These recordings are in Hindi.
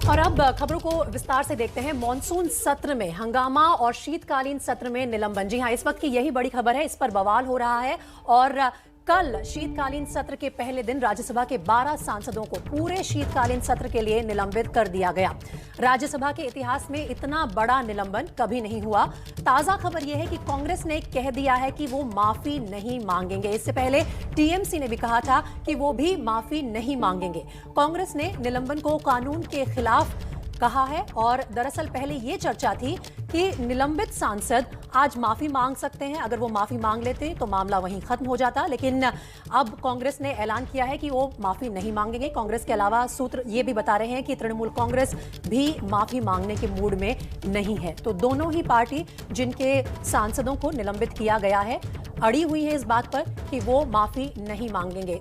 और अब खबरों को विस्तार से देखते हैं। मॉनसून सत्र में हंगामा और शीतकालीन सत्र में निलंबन। जी हां, इस वक्त की यही बड़ी खबर है, इस पर बवाल हो रहा है। और कल शीतकालीन सत्र के पहले दिन राज्यसभा के 12 सांसदों को पूरे शीतकालीन सत्र के लिए निलंबित कर दिया गया। राज्यसभा के इतिहास में इतना बड़ा निलंबन कभी नहीं हुआ। ताजा खबर यह है कि कांग्रेस ने कह दिया है कि वो माफी नहीं मांगेंगे। इससे पहले टीएमसी ने भी कहा था कि वो भी माफी नहीं मांगेंगे। कांग्रेस ने निलंबन को कानून के खिलाफ कहा है और दरअसल पहले ये चर्चा थी कि निलंबित सांसद आज माफी मांग सकते हैं। अगर वो माफी मांग लेते तो मामला वहीं खत्म हो जाता, लेकिन अब कांग्रेस ने ऐलान किया है कि वो माफी नहीं मांगेंगे। कांग्रेस के अलावा सूत्र ये भी बता रहे हैं कि तृणमूल कांग्रेस भी माफी मांगने के मूड में नहीं है। तो दोनों ही पार्टी जिनके सांसदों को निलंबित किया गया है अड़ी हुई है इस बात पर कि वो माफी नहीं मांगेंगे।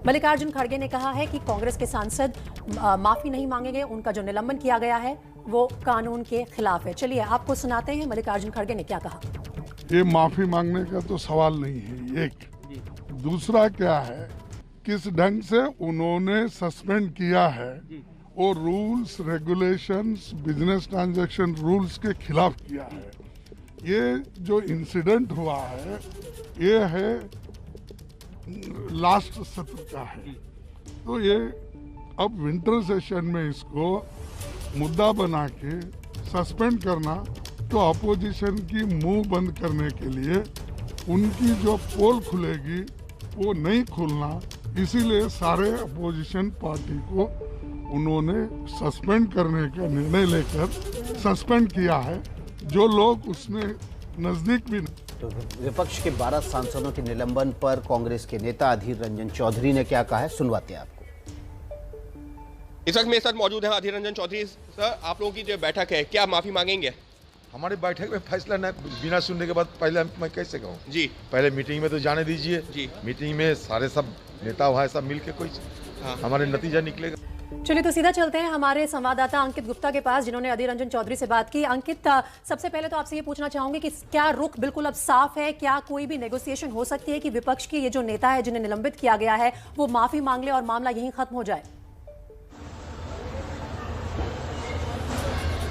मल्लिकार्जुन खड़गे ने कहा है कि कांग्रेस के सांसद माफी नहीं मांगेंगे। उनका जो निलंबन किया गया है वो कानून के खिलाफ है। चलिए आपको सुनाते हैं मल्लिकार्जुन खड़गे ने क्या कहा। ये माफी मांगने का तो सवाल नहीं है। एक दूसरा क्या है, किस ढंग से उन्होंने सस्पेंड किया है वो rules regulations business transaction rules के खिलाफ किया है। ये जो इंसिडेंट हुआ है ये है लास्ट सत्र का है, तो ये अब विंटर सेशन में इसको मुद्दा बना के सस्पेंड करना तो अपोजिशन की मुंह बंद करने के लिए उनकी जो पोल खुलेगी वो नहीं खुलना, इसीलिए सारे अपोजिशन पार्टी को उन्होंने सस्पेंड करने का निर्णय लेकर सस्पेंड किया है। जो लोग उसमें नजदीक भी तो विपक्ष के 12 सांसदों के निलंबन पर कांग्रेस के नेता अधीर रंजन चौधरी ने क्या कहा है, सुनवाते हैं आपको। इस वक्त मेरे साथ मौजूद है अधीर रंजन चौधरी। सर, आप लोगों की जो बैठक है, क्या माफी मांगेंगे? हमारी बैठक में फैसला न बिना सुनने के बाद पहले मैं कैसे कहूँ जी? पहले मीटिंग में तो जाने दीजिए जी। मीटिंग में सारे सब नेता भाई सब मिल के कोई हमारे नतीजा निकलेगा। चलिए तो सीधा चलते हैं हमारे संवाददाता अंकित गुप्ता के पास, जिन्होंने अधीर रंजन चौधरी से बात की। अंकित, सबसे पहले तो आपसे ये पूछना चाहूंगी कि क्या रुख बिल्कुल अब साफ है? क्या कोई भी नेगोशिएशन हो सकती है कि विपक्ष के ये जो नेता है जिन्हें निलंबित किया गया है वो माफी मांग ले और मामला यहीं खत्म हो जाए?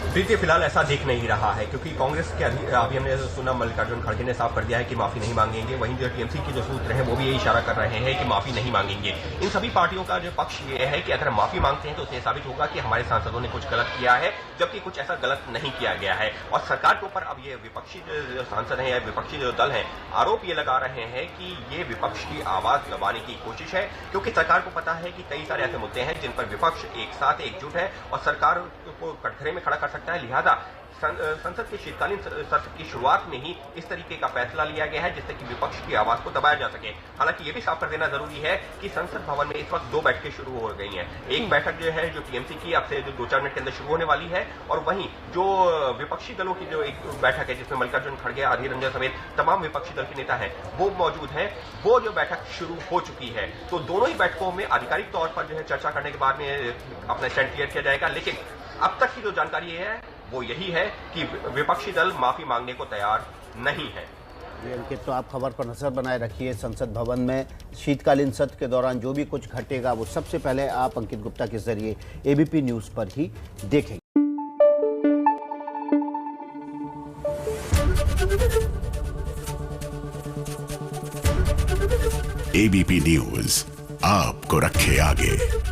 प्रीति, फिलहाल ऐसा दिख नहीं रहा है, क्योंकि कांग्रेस के अभी हमने सुना मल्लिकार्जुन खड़गे ने साफ कर दिया है कि माफी नहीं मांगेंगे। वहीं जो टीएमसी के जो सूत्र हैं वो भी ये इशारा कर रहे हैं कि माफी नहीं मांगेंगे। इन सभी पार्टियों का जो पक्ष ये है कि अगर माफी मांगते हैं तो उससे साबित होगा कि हमारे सांसदों ने कुछ गलत किया है, जबकि कुछ ऐसा गलत नहीं किया गया है। और सरकार के ऊपर अब ये विपक्षी जो सांसद हैं या विपक्षी जो दल हैं, आरोप ये लगा रहे हैं कि ये विपक्ष की आवाज दबाने की कोशिश है, क्योंकि सरकार को पता है कि कई सारे ऐसे मुद्दे हैं जिन पर विपक्ष एक साथ एकजुट है और सरकार को कटघरे में खड़ा कर सकता है। लिहाजा संसद के शीतकालीन सत्र की शुरुआत में ही इस तरीके का फैसला लिया गया है जिससे कि विपक्ष की आवाज को दबाया जा सके। हालांकि ये भी साफ कर देना जरूरी है कि संसद भवन में इस वक्त 2 बैठकें शुरू हो गई हैं। एक बैठक जो है जो टीएमसी की अब से जो 2-4 मिनट के अंदर शुरू होने वाली है, और वहीं जो विपक्षी दलों की जो एक बैठक है जिसमें मल्लिकार्जुन खड़गे, अधीर रंजन समेत तमाम विपक्षी दल के नेता हैं वो मौजूद हैं, वो जो बैठक शुरू हो चुकी है। तो दोनों ही बैठकों में आधिकारिक तौर पर जो है चर्चा करने के बाद में अपना स्टैंड क्लियर किया जाएगा। लेकिन अब तक की जो जानकारी है वो यही है कि विपक्षी दल माफी मांगने को तैयार नहीं है। अंकित, तो आप खबर पर नजर बनाए रखिए। संसद भवन में शीतकालीन सत्र के दौरान mau भी कुछ घटेगा वो सबसे पहले आप अंकित गुप्ता के जरिए एबीपी न्यूज पर ही देखेंगे। एबीपी न्यूज आपको रखे आगे।